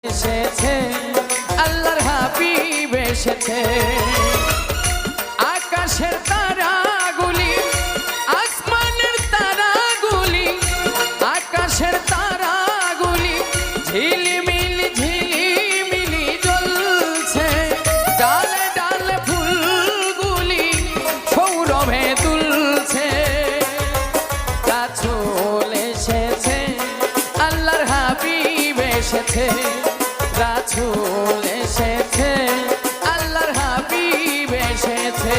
এসেছে আল্লাহর হাবিব এসেছে। আকাশের তারাগুলি আসমানের তারাগুলি, আকাশের তারাগুলি ঝিলিমিলি ঝিলিমিলি জ্বলছে। ডালে ডালে ফুলগুলি সৌরভে দুলছে। রাসূল এসেছে আল্লাহর হাবিব এসেছে। রাসূল এসেছে আল্লাহর হাবিব এসেছে।